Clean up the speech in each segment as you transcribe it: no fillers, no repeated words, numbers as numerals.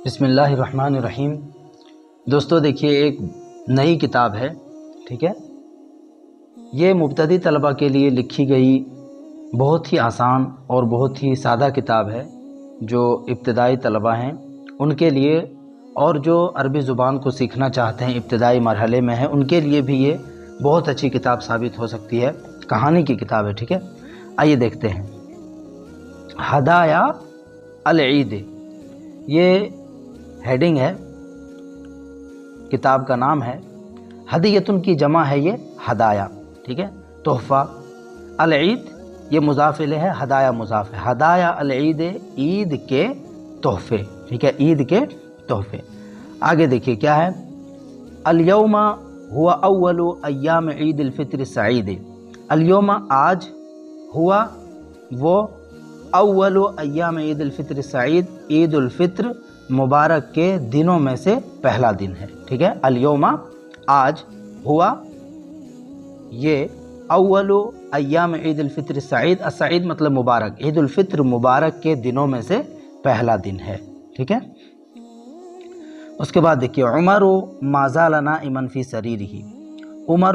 بسم اللہ الرحمن الرحیم۔ دوستو دیکھیے، ایک نئی کتاب ہے، ٹھیک ہے۔ یہ مبتدی طلبہ کے لیے لکھی گئی بہت ہی آسان اور بہت ہی سادہ کتاب ہے، جو ابتدائی طلبہ ہیں ان کے لیے، اور جو عربی زبان کو سیکھنا چاہتے ہیں ابتدائی مرحلے میں ہیں ان کے لیے بھی یہ بہت اچھی کتاب ثابت ہو سکتی ہے۔ کہانی کی کتاب ہے، ٹھیک ہے۔ آئیے دیکھتے ہیں۔ ہدایہ العید، یہ ہیڈنگ ہے، کتاب کا نام ہے۔ ہدیتن کی جمع ہے یہ ہدایہ، ٹھیک ہے، تحفہ۔ العید یہ مضاف الیہ ہے، ہدایہ مضاف ہے۔ ہدایہ العید، عید کے تحفے، ٹھیک ہے، عید کے تحفے۔ آگے دیکھیے کیا ہے۔ الیوم ہوا اول ایام عید الفطر السعید۔ الیوم آج، ہوا وہ، اول ایام عید الفطر السعید عید الفطر مبارک کے دنوں میں سے پہلا دن ہے، ٹھیک ہے۔ الیوم آج، ہوا یہ، اول ایام عید الفطر السعید، السعید مطلب مبارک، عید الفطر مبارک کے دنوں میں سے پہلا دن ہے، ٹھیک ہے۔ اس کے بعد دیکھیے، عمر ما زال نائما فی سریرہ۔ عمر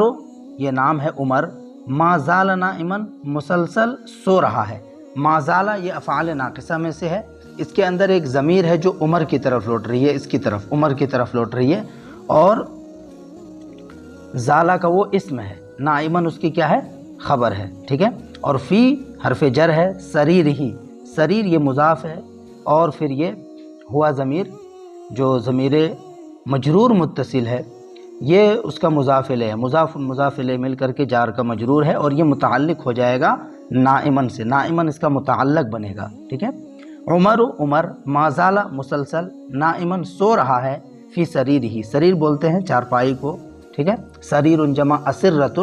یہ نام ہے عمر، ما زال نائما مسلسل سو رہا ہے۔ ما زال یہ افعال ناقصہ میں سے ہے، اس کے اندر ایک ضمیر ہے جو عمر کی طرف لوٹ رہی ہے، اس کی طرف، عمر کی طرف لوٹ رہی ہے، اور زالہ کا وہ اسم ہے، نائمن اس کی کیا ہے، خبر ہے، ٹھیک ہے۔ اور فی حرف جر ہے، سریر ہی، سریر یہ مضاف ہے، اور پھر یہ ہوا ضمیر جو ضمیر مجرور متصل ہے، یہ اس کا مضاف الیہ ہے، مضاف الیہ مل کر کے جار کا مجرور ہے، اور یہ متعلق ہو جائے گا نائمن سے، نائمن اس کا متعلق بنے گا، ٹھیک ہے۔ عمر عمر، ما زال مسلسل، نائمن سو رہا ہے، فی سریر ہی، سریر بولتے ہیں چارپائی کو، ٹھیک ہے۔ سریر جمع اسرۃ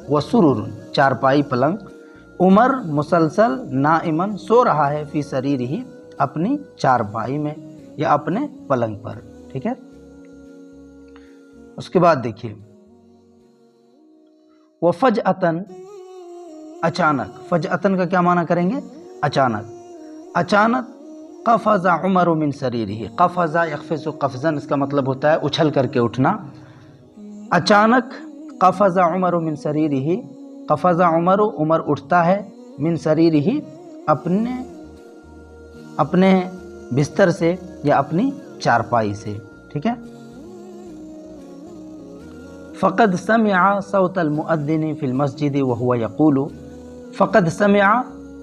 و سرور، چارپائی پلنگ۔ عمر مسلسل نائمن سو رہا ہے، فی سریر ہی اپنی چارپائی میں یا اپنے پلنگ پر، ٹھیک ہے۔ اس کے بعد دیکھیے، وفجأتن اچانک، فجأتن کا کیا معنی کریں گے، اچانک، اچانک، قفز عمر من سریرہ، قفز یقفز قفزا اس کا مطلب ہوتا ہے اچھل کر کے اٹھنا۔ اچانک قفز عمر من سریرہ، قفز عمر، عمر اٹھتا ہے، من سریرہ اپنے بستر سے یا اپنی چارپائی سے، ٹھیک ہے۔ فقد سمع صوت المؤذن فی المسجد وهو یقول، فقد سمع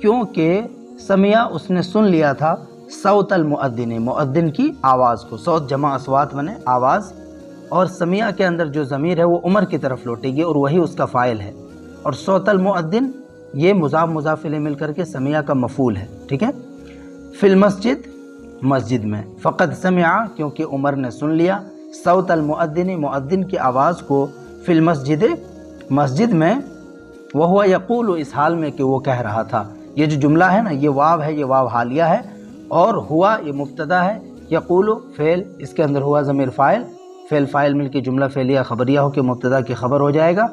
کیونکہ سمع اس نے سن لیا تھا، صوت المؤذن مؤذن کی آواز کو، صوت جمع اصوات بنے آواز، اور سمع کے اندر جو ضمیر ہے وہ عمر کی طرف لوٹے گی اور وہی اس کا فاعل ہے، اور صوت المؤذن یہ مضاف مضاف الیہ مل کر کے سمع کا مفعول ہے، ٹھیک ہے۔ فی المسجد مسجد میں، فقد سمع کیونکہ عمر نے سن لیا، صوت المؤذن مؤذن کی آواز کو، فی المسجد مسجد میں، وہو یقول اس حال میں کہ وہ کہہ رہا تھا۔ یہ جو جملہ ہے نا، یہ واو ہے، یہ واو حالیہ ہے، اور ہوا یہ مبتدا ہے، یقول فعل، اس کے اندر ہوا ضمیر فاعل، فعل فاعل مل کے جملہ فعلیہ خبریہ ہو کے مبتدا کی خبر ہو جائے گا،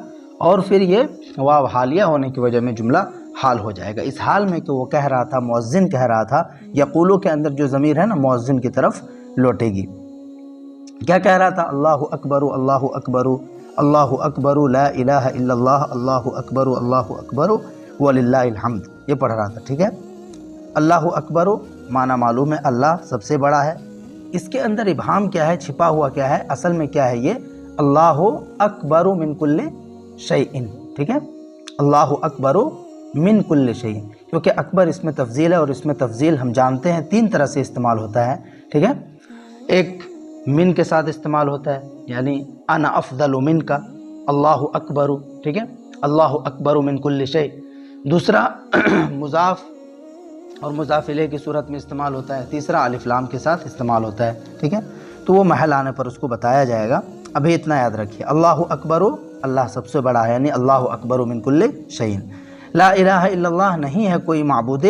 اور پھر یہ واو حالیہ ہونے کی وجہ میں جملہ حال ہو جائے گا۔ اس حال میں کہ وہ کہہ رہا تھا، مؤذن کہہ رہا تھا، یقولو کے اندر جو ضمیر ہے نا مؤذن کی طرف لوٹے گی۔ کیا کہہ رہا تھا، اللہ اکبر اللہ اکبر اللہ اکبر لا الہ الا اللہ اللہ اکبر وللہ الحمد، یہ پڑھ رہا تھا، ٹھیک ہے۔ اللہ اکبر معنی معلوم ہے، اللہ سب سے بڑا ہے۔ اس کے اندر ابہام کیا ہے، چھپا ہوا کیا ہے، اصل میں کیا ہے، یہ اللہ اکبر من کل شیء، ٹھیک ہے۔ اللہ اکبر من کل شیء، کیونکہ اکبر اس میں تفضیل ہے، اور اس میں تفضیل ہم جانتے ہیں تین طرح سے استعمال ہوتا ہے، ٹھیک ہے۔ ایک من کے ساتھ استعمال ہوتا ہے، یعنی انا افضل من کا، اللہ اکبر، ٹھیک ہے، اللہ اکبر من کل شیء۔ دوسرا مضاف اور مضاف الیہ کی صورت میں استعمال ہوتا ہے۔ تیسرا الف لام کے ساتھ استعمال ہوتا ہے، ٹھیک ہے۔ تو وہ محل آنے پر اس کو بتایا جائے گا، ابھی اتنا یاد رکھیے، اللہ اکبر، اللہ سب سے بڑا ہے، یعنی اللہ اکبر من کل شیء۔ لا الہ الا اللہ، نہیں ہے کوئی معبود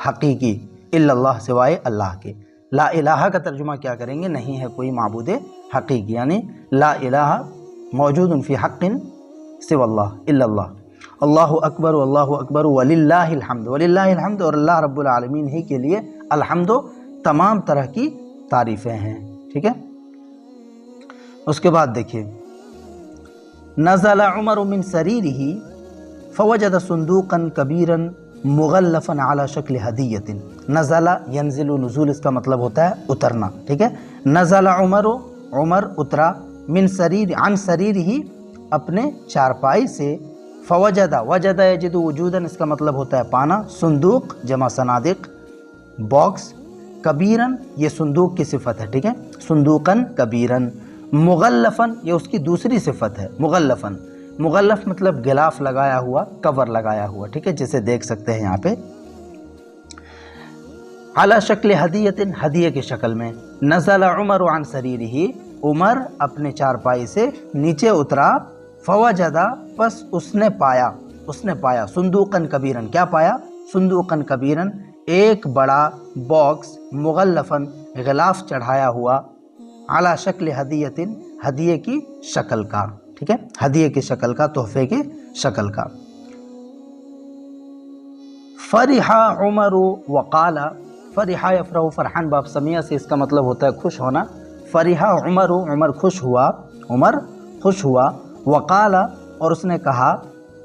حقیقی، الا اللہ سوائے اللہ کے۔ لا الہ کا ترجمہ کیا کریں گے، نہیں ہے کوئی معبود حقیقی، یعنی لا الہ موجود فی حق سوى اللہ الا اللہ۔ اللہ اکبر وللہ الحمد، وللہ الحمد، اور اللہ رب العالمین ہی کے لیے الحمد، تمام طرح کی تعریفیں ہیں، ٹھیک ہے۔ اس کے بعد دیکھیے نزل عمر من سریرہ فوجد صندوقا کبیرا مغلفا علی شکل ہدیۃ۔ نزل ینزل، نزول اس کا مطلب ہوتا ہے اترنا، ٹھیک ہے۔ نزل عمر، عمر اترا، عن سریرہ اپنے چارپائی سے، فوجد، وجد یجد وجودا اس کا مطلب ہوتا ہے پانا، صندوق جمع صنادق، باکس، کبیرن یہ صندوق کی صفت ہے، ٹھیک ہے، صندوقن کبیرن، مغلفن یہ اس کی دوسری صفت ہے، مغلفن، مغلف مطلب غلاف لگایا ہوا، کور لگایا ہوا، ٹھیک ہے، جسے دیکھ سکتے ہیں یہاں پہ، علی شکل ہدیۃ، ہدیے کی شکل میں۔ نزل عمر عن سریرہ، عمر اپنے چارپائی سے نیچے اترا، فوجدہ پس اس نے پایا، صندوقن کبیرن، کیا پایا؟ صندوقن کبیرن، ایک بڑا باکس، مغلفن غلاف چڑھایا ہوا، علی شکل ہدیۃ ہدیے کی شکل کا، ٹھیک ہے، ہدیے کی شکل کا، تحفے کی شکل کا۔ فرح عمر وقال، فرح یفرح فرحان باب سمیہ سے اس کا مطلب ہوتا ہے خوش ہونا۔ فرح عمر، عمر خوش ہوا، وقال اور اس نے کہا،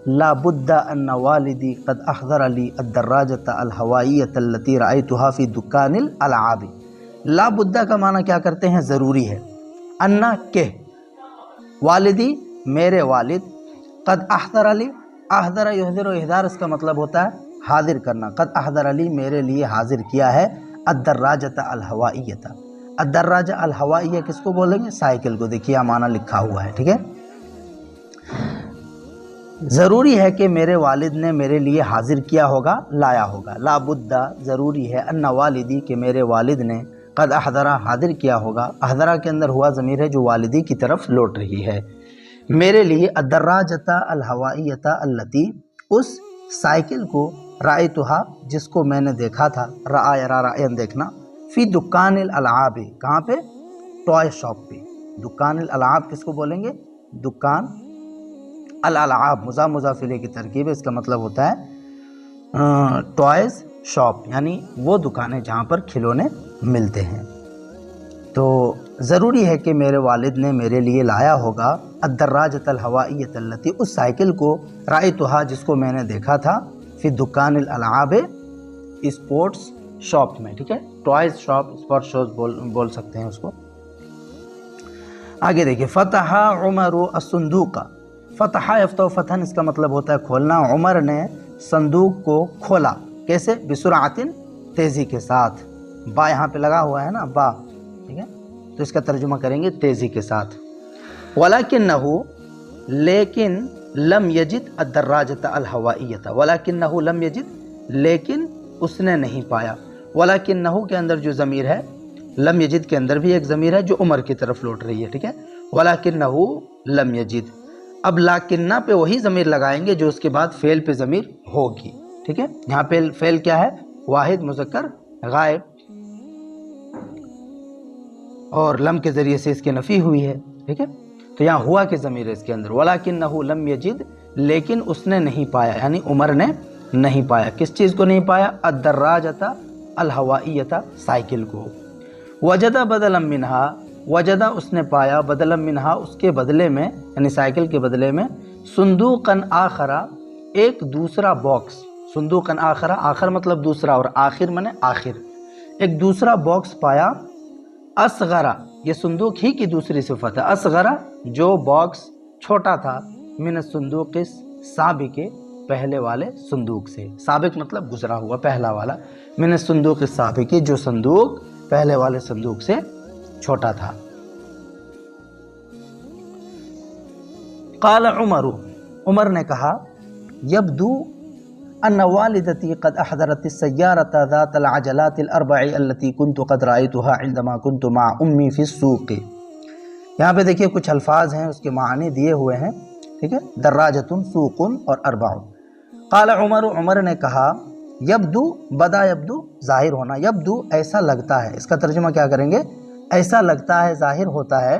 لا بد ان والدی قد احضر لی الدراجۃ الہوائیۃ التي رأیتها فی دکان الالعاب۔ لا بد کا معنی کیا کرتے ہیں؟ ضروری ہے، انا کہ، والدی میرے والد، قد احضر لی، احضر یحضر و احضار اس کا مطلب ہوتا ہے حاضر کرنا، قد احضر لی میرے لیے حاضر کیا ہے، الدراجۃ الہوائیۃ، الدراجہ الہوائیہ کس کو بولیں گے؟ سائیکل کو، دیکھیے معنی لکھا ہوا ہے، ٹھیک ہے۔ ضروری ہے کہ میرے والد نے میرے لیے حاضر کیا ہوگا، لایا ہوگا، لا بدہ ضروری ہے، ان والدی کہ میرے والد نے، قد احضرہ حاضر کیا ہوگا، احضرہ کے اندر ہوا ضمیر ہے جو والدی کی طرف لوٹ رہی ہے، میرے لیے الدراجۃ الہوائیۃ التی، اس سائیکل کو، رأیتہا جس کو میں نے دیکھا تھا، رأى یرا رأین دیکھنا، فی دکان الالعاب کہاں پہ؟ ٹوائے شاپ پہ۔ دکان الالعاب کس کو بولیں گے؟ دکان الالعاب، مضاف مضاف الیہ کی ترکیب ہے، اس کا مطلب ہوتا ہے ٹوائز شاپ، یعنی وہ دکانیں جہاں پر کھلونے ملتے ہیں۔ تو ضروری ہے کہ میرے والد نے میرے لیے لایا ہوگا الدراجۃ الہوائیۃ التی، اس سائیکل کو، رأیتہا جس کو میں نے دیکھا تھا، فی دکان الالعاب اسپورٹس شاپ میں، ٹھیک ہے، ٹوائز شاپ، اسپورٹ شوز بول سکتے ہیں اس کو۔ آگے دیکھیں، فتح عمر الصندوق، فتح یفتح فتحن اس کا مطلب ہوتا ہے کھولنا، عمر نے صندوق کو کھولا، کیسے؟ بسرعت تیزی کے ساتھ، با یہاں پہ لگا ہوا ہے نا، با، ٹھیک ہے، تو اس کا ترجمہ کریں گے تیزی کے ساتھ۔ ولکنہ لیکن، لم یجد الدراجۃ الہوائیۃ، ولکنہ لم یجد لیکن اس نے نہیں پایا، ولکنہ کے اندر جو ضمیر ہے، لم یجد کے اندر بھی ایک ضمیر ہے جو عمر کی طرف لوٹ رہی ہے، ٹھیک ہے، ولکنہ لم یجد، اب لاکنہ پہ وہی ضمیر لگائیں گے جو اس کے بعد فعل پہ ضمیر ہوگی، ٹھیک ہے، یہاں پہ فعل کیا ہے؟ واحد مذکر غائب، اور لم کے ذریعے سے اس کی نفی ہوئی ہے، ٹھیک ہے، تو یہاں ہوا کے ضمیر ہے اس کے اندر، ولکنہ لم یجد لیکن اس نے نہیں پایا، یعنی عمر نے نہیں پایا، کس چیز کو نہیں پایا؟ الدراجۃ الہوائیۃ، سائیکل کو۔ وجدہ بدلا منہا، وجدہ اس نے پایا، بدلا منہا اس کے بدلے میں، یعنی سائیکل کے بدلے میں، صندوقاً آخرہ ایک دوسرا باکس، صندوقاً آخرہ، آخر مطلب دوسرا اور آخر منے آخر، ایک دوسرا باکس پایا، اصغرہ یہ صندوق ہی کی دوسری صفت ہے، اصغرہ جو باکس چھوٹا تھا، من الصندوق السابق پہلے والے صندوق سے، سابق مطلب گزرا ہوا پہلا والا، من الصندوق السابق جو صندوق پہلے والے صندوق سے چھوٹا تھا۔ قال عمر، عمر نے کہا، یبدو ان والدتی قد احضرت السیارۃ ذات العجلات الاربع التي كنت قد رأيتها عندما كنت مع امی فی السوق۔ یہاں پہ دیکھیے کچھ الفاظ ہیں، اس کے معنی دیے ہوئے ہیں، ٹھیک ہے، دراجۃ، سوق اور اربع۔ قال عمر، عمر نے کہا، یبدو، بدا یبدو ظاہر ہونا، یبدو ایسا لگتا ہے، اس کا ترجمہ کیا کریں گے؟ ایسا لگتا ہے، ظاہر ہوتا ہے،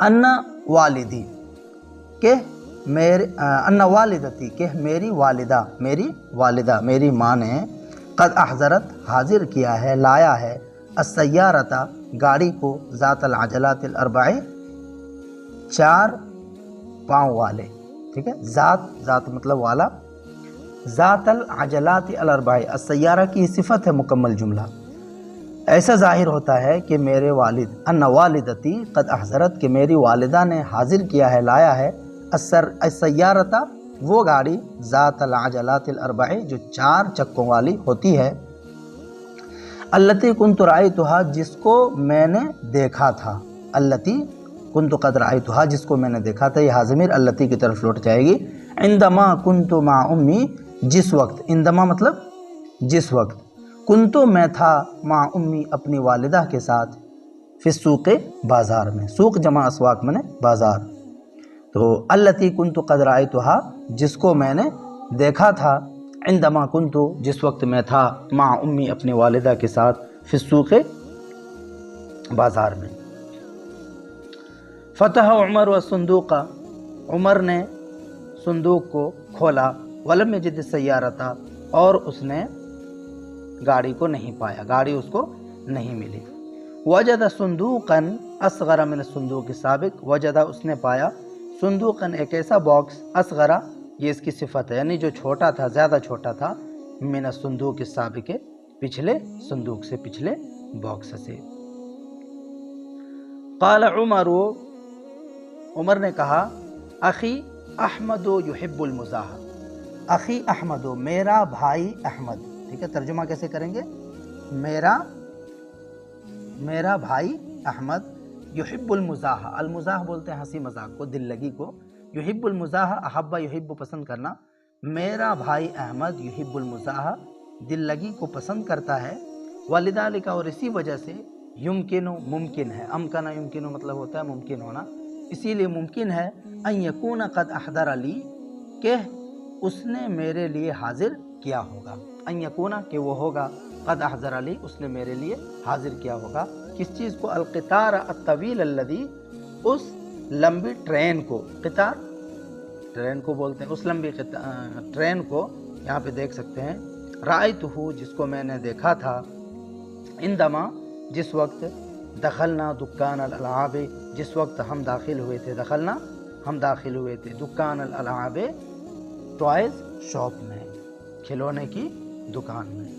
ان والدی کہ ان والدتی کہ میری والدہ، میری ماں نے، قد احضرت حاضر کیا ہے، لایا ہے، السیارتا گاڑی کو، ذات العجلات الاربع 4 پاؤں والے، ٹھیک ہے، ذات مطلب والا، ذات العجلات الاربع السیارہ کی صفت ہے مکمل جملہ۔ ایسا ظاہر ہوتا ہے کہ میرے والد، ان والدتی قد احضرت کہ میری والدہ نے حاضر کیا ہے، لایا ہے، السیارتا وہ گاڑی، ذات العجلات الاربع جو 4 چکوں والی ہوتی ہے، التی کنت رأیتها جس کو میں نے دیکھا تھا، التی کنت قد رأیتها جس کو میں نے دیکھا تھا، یہ حاضمیر التی کی طرف لوٹ جائے گی، عندما کنت مع امی جس وقت، عندما مطلب جس وقت، کنتو میں تھا، مع امی اپنی والدہ کے ساتھ، فی السوق بازار میں، سوق جمع اسواق میں نے بازار، تو التی کنت قد رأیتها جس کو میں نے دیکھا تھا، عندما کنتو جس وقت میں تھا، مع امی اپنی والدہ کے ساتھ، فی السوق بازار میں۔ فتح عمر والصندوق عمر نے صندوق کو کھولا، ولم یجد السیارتا اور اس نے گاڑی کو نہیں پایا، گاڑی اس کو نہیں ملی۔ وجد صندوقا اصغر من الصندوق السابق وجد اس نے پایا، صندوقا ایک ایسا باکس، اصغر یہ اس کی صفت ہے، یعنی جو چھوٹا تھا، زیادہ چھوٹا تھا، من الصندوق السابق پچھلے صندوق سے، پچھلے باکس سے۔ قال عمر عمر نے کہا، اخی احمد یحب المزاح، اخی احمد میرا بھائی احمد، ٹھیک ہے، ترجمہ کیسے کریں گے، میرا بھائی احمد، یحب المزاح، المزاح بولتے ہیں ہنسی مذاق کو، دل لگی کو، یحب المزاح احب یحب پسند کرنا، میرا بھائی احمد یحب المزاح دل لگی کو پسند کرتا ہے، ولذالک اور اسی وجہ سے، یمکن ممکن ہے، امکن یمکن مطلب ہوتا ہے ممکن ہونا، اسی لیے ممکن ہے، ان یکون قد احضر لی کہ اس نے میرے لیے حاضر کیا ہوگا، ان یکون کہ وہ ہوگا، قد احضر لی اس نے میرے لیے حاضر کیا ہوگا، کس چیز کو، القطار الطویل الذی اس لمبی ٹرین کو، قطار ٹرین کو بولتے ہیں، اس لمبی ٹرین کو یہاں پہ دیکھ سکتے ہیں، رأیتہ جس کو میں نے دیکھا تھا، عندما جس وقت، دخلنا دکان الالعاب جس وقت ہم داخل ہوئے تھے، دخلنا ہم داخل ہوئے تھے، دکان الالعاب ٹوائز شاپ میں، کھلونے کی دکان میں۔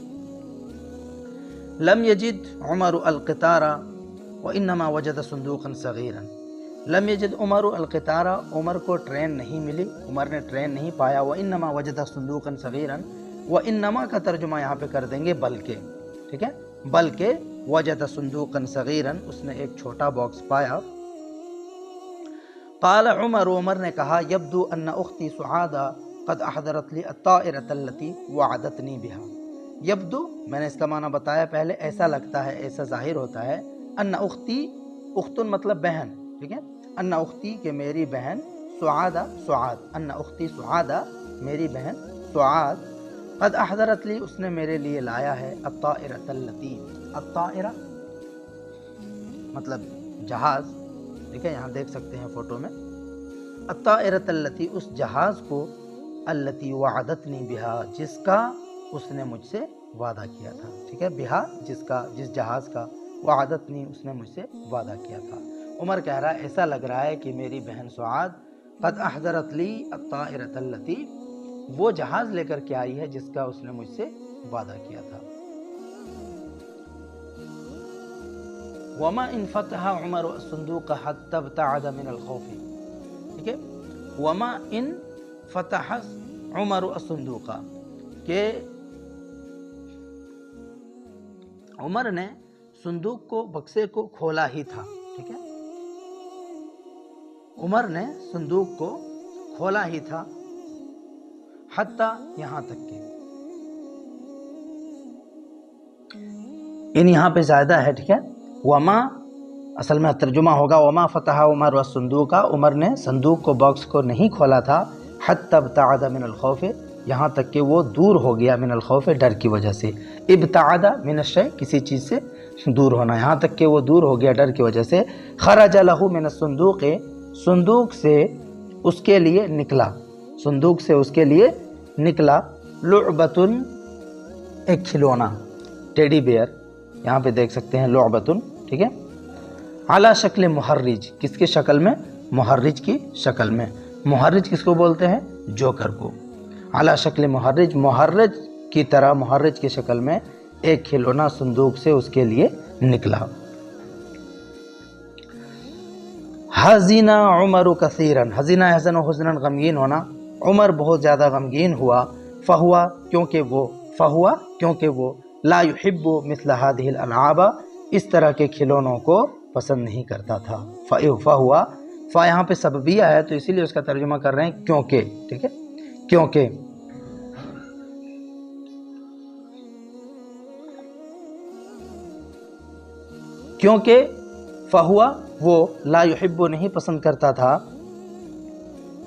لم یجد عمر القطار وانما وجد صندوقا صغیرا، لم یجد عمر القطار عمر کو ٹرین نہیں ملی، عمر نے ٹرین نہیں پایا، وانما وجد صندوقا صغیرا، وانما کا ترجمہ یہاں پہ کر دیں گے بلکہ، ٹھیک ہے، بلکہ وجد صندوقا صغیرا اس نے ایک چھوٹا باکس پایا۔ قال عمر عمر نے کہا، یبدو ان اختی سعادہ قد احضرت لی الطائرۃ التي وعدتنی بها، یبدو میں نے اس کا معنی بتایا پہلے، ایسا لگتا ہے، ایسا ظاہر ہوتا ہے، ان اختی، اختن مطلب بہن، ٹھیک ہے، ان اختی کہ میری بہن، سعادہ سعاد، ان اختی سعادہ میری بہن سعاد، قد احضرت لی اس نے میرے لیے لایا ہے، الطائرۃ التي، الطائرہ مطلب جہاز، ٹھیک ہے، یہاں دیکھ سکتے ہیں فوٹو میں، الطائرۃ التي اس جہاز کو، التي وعدتنی بها جس کا اس نے مجھ سے وعدہ کیا تھا، ٹھیک ہے، بها جس جہاز کا، وعدتنی اس نے مجھ سے وعدہ کیا تھا۔ عمر کہہ رہا ہے ایسا لگ رہا ہے کہ میری بہن سعاد قد احضرت لی الطائرۃ التي وہ جہاز لے کر کے آئی ہے جس کا اس نے مجھ سے وعدہ کیا تھا۔ وما ان فتح عمر الصندوق حتى ابتعد من الخوف، ٹھیک ہے، وما ان فتح عمر الصندوق کہ عمر نے صندوق کو، بکسے کو کھولا ہی تھا، ٹھیک ہے، عمر نے صندوق کو کھولا ہی تھا، حتیٰ یہاں تک کہ، یہاں پہ زیادہ ہے، ٹھیک ہے، وما اصل میں ترجمہ ہوگا وما فتح عمر والصندوق، عمر نے صندوق کو، باکس کو نہیں کھولا تھا، حتی ابتعد من الخوف یہاں تک کہ وہ دور ہو گیا، من الخوف ڈر کی وجہ سے، ابتعد من الشیء کسی چیز سے دور ہونا، یہاں تک کہ وہ دور ہو گیا ڈر کی وجہ سے، خرج له من الصندوق صندوق سے اس کے لیے نکلا، صندوق سے اس کے لیے نکلا، لعبۃ ایک کھلونا، ٹیڈی بیئر، یہاں پہ دیکھ سکتے ہیں لعبتن، ٹھیک ہے، علی شکل محرج، کس کی شکل میں؟ محرج کی شکل میں۔ محرج کس کو بولتے ہیں؟ جوکر کو۔ علی شکل محرج، محرج کی طرح، محرج کی شکل میں ایک کھلونا صندوق سے اس کے لیے نکلا۔ حزن عمر کثیرا، حزن یحزن و حزنا، غمگین ہونا، عمر بہت زیادہ غمگین ہوا، فہوا کیونکہ وہ لا يحب مثل هذه الالعاب، اس طرح کے کھلونوں کو پسند نہیں کرتا تھا۔ فہوا، فا یہاں پہ سببیہ ہے تو اسی لیے اس کا ترجمہ کر رہے ہیں کیونکہ، ٹھیک ہے، کیونکہ فہوا وہ لا يحب نہیں پسند کرتا تھا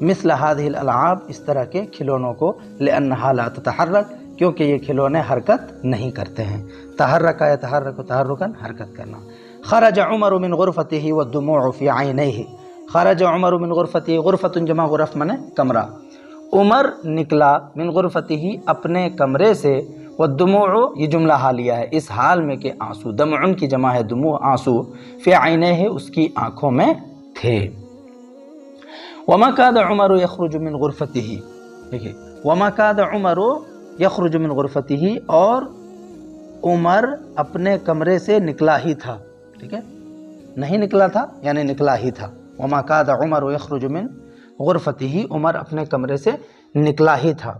مثل هذه الالعاب، اس طرح کے کھلونوں کو، لانها لا تتحرک، کیونکہ یہ کھلونے حرکت نہیں کرتے ہیں۔ تحرک یتحرک تحرکا، حرکت کرنا۔ خرج عمر من غرفته والدموع في عينيه، خرج عمر من غرفته، غرفۃ جمع غرف منے کمرہ، عمر نکلا من غرفته اپنے کمرے سے، والدموع یہ جملہ حالیہ ہے، اس حال میں کہ آنسو، دمع کی جمع ہے دموع، آنسو، فی عینیہ اس کی آنکھوں میں تھے۔ وما کاد عمر یخرج من غرفته، دیکھیے، وما کاد عمر یخرج من غرفته، اور عمر اپنے کمرے سے نکلا ہی تھا، ٹھیک ہے، نہیں نکلا تھا یعنی نکلا ہی تھا۔ وما کاد عمر یخرج من غرفته، عمر اپنے کمرے سے نکلا ہی تھا۔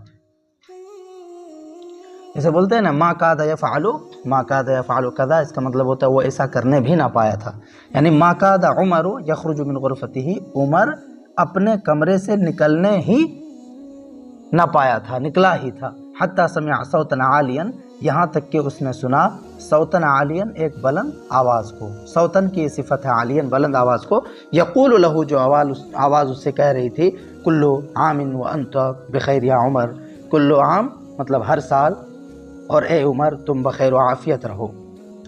اسے بولتے ہیں نا ما کاد یفعل کذا، اس کا مطلب ہوتا ہے وہ ایسا کرنے بھی نہ پایا تھا، یعنی ما کاد عمر یخرج من غرفته، عمر اپنے کمرے سے نکلنے ہی نہ پایا تھا، نکلا ہی تھا۔ حتی سمع صوتا عالیا، یہاں تک کہ اس نے سنا صوتا عالیا، ایک بلند آواز کو، صوتن کی صفت ہے، عالیا بلند آواز کو، یقول له، جو آواز اس سے کہہ رہی تھی، کل عام وانت بخیر یا عمر، کل عام مطلب ہر سال، اور اے عمر تم بخیر و عافیت رہو،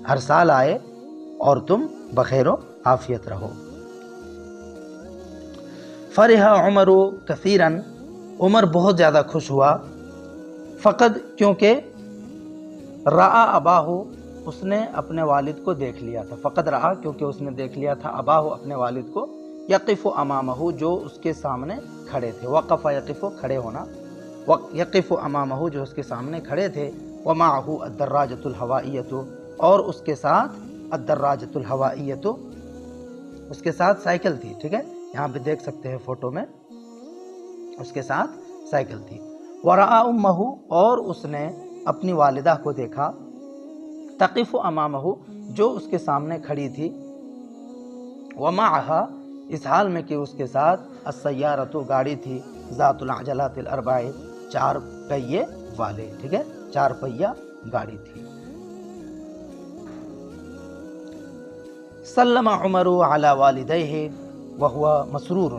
ہر سال آئے اور تم بخیر و عافیت رہو۔ فرح عمر کثیرا، عمر بہت زیادہ خوش ہوا، فقد کیونکہ رآ اباہ، اس نے اپنے والد کو دیکھ لیا تھا، فقد رآ کیونکہ اس نے دیکھ لیا تھا، اباہ اپنے والد کو، یقف امامہ جو اس کے سامنے کھڑے تھے، وقف یقف کھڑے ہونا، یقف امامہ جو اس کے سامنے کھڑے تھے، ومعہ الدراجۃ الہوائیۃ، اور اس کے ساتھ الدراجۃ الہوائیۃ، اس کے ساتھ سائیکل تھی، ٹھیک ہے، یہاں پہ دیکھ سکتے ہیں فوٹو میں، اس کے ساتھ سائیکل تھی۔ ورآ امہ، اور اس نے اپنی والدہ کو دیکھا، تقف امامہ جو اس کے سامنے کھڑی تھی، ومعہا اس حال میں کہ اس کے ساتھ السیارۃ گاڑی تھی، ذات العجلات الاربع، چار پہیے والے، ٹھیک ہے، چار پہیہ گاڑی تھی۔ سلم عمر علی والدیہ وہو مسرور،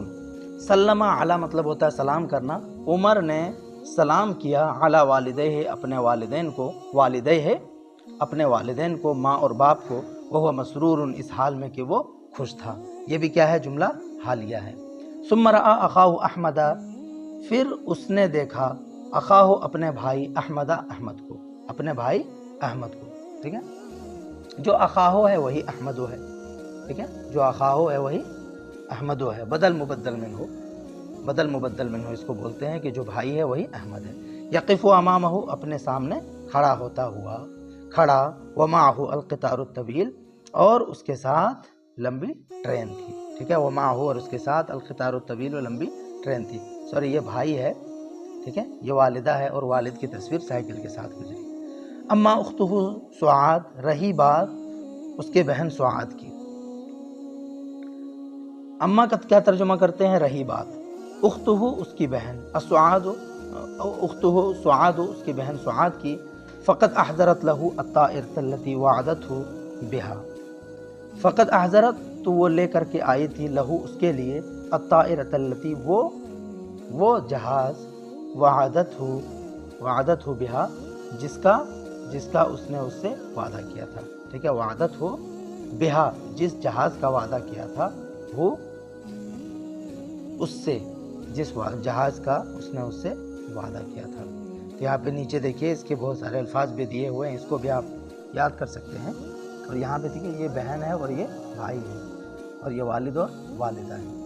سلم علی مطلب ہوتا ہے سلام کرنا، عمر نے سلام کیا علی والدیہ اپنے والدین کو، والدیہ اپنے والدین کو، ماں اور باپ کو، وہو مسرور اس حال میں کہ وہ خوش تھا، یہ بھی کیا ہے، جملہ حالیہ ہے۔ ثم رأى اخاہ احمد، پھر اس نے دیکھا اخاہ اپنے بھائی، احمد احمد کو، اپنے بھائی احمد کو، ٹھیک ہے، جو اخاہ ہے وہی احمد ہے، ٹھیک ہے، جو اخاہ ہے وہی احمد ہے، بدل مبدل منہ، بدل مبدل منہ اس کو بولتے ہیں کہ جو بھائی ہے وہی احمد ہے۔ یقف امامہ اپنے سامنے کھڑا ہوتا ہوا، کھڑا، ومعہ القطار الطویل، اور اس کے ساتھ لمبی ٹرین تھی، ٹھیک ہے، ومعہ اور اس کے ساتھ القطار الطویل، لمبی ٹرین تھی، سوری یہ بھائی ہے، ٹھیک ہے، یہ والدہ ہے اور والد کی تصویر سائیکل کے ساتھ گزری۔ اما اختہ سعاد، رہی بات اس کے بہن سعاد کی، اما کا کیا ترجمہ کرتے ہیں، رہی بات، اختہ اس کی بہن، السعاد اختہ سعاد اس کی بہن سعاد کی، فقط احضرت لہ الطائرۃ التی وعدتہ بہا، فقط احضرت تو وہ لے کر کے آئی تھی، لہو اس کے لیے، الطائرۃ التی وہ جہاز، وعدتہ بہا جس کا اس نے اس سے وعدہ کیا تھا، ٹھیک ہے، وعدتہ بہا جس جہاز کا وعدہ کیا تھا، وہ اس سے، جس جہاز کا اس نے اس سے وعدہ کیا تھا۔ تو یہاں پہ نیچے دیکھیے اس کے بہت سارے الفاظ بھی دیے ہوئے ہیں، اس کو بھی آپ یاد کر سکتے ہیں۔ اور یہاں پہ ٹھیک ہے یہ بہن ہے اور یہ بھائی ہے اور یہ والد اور والدہ ہیں.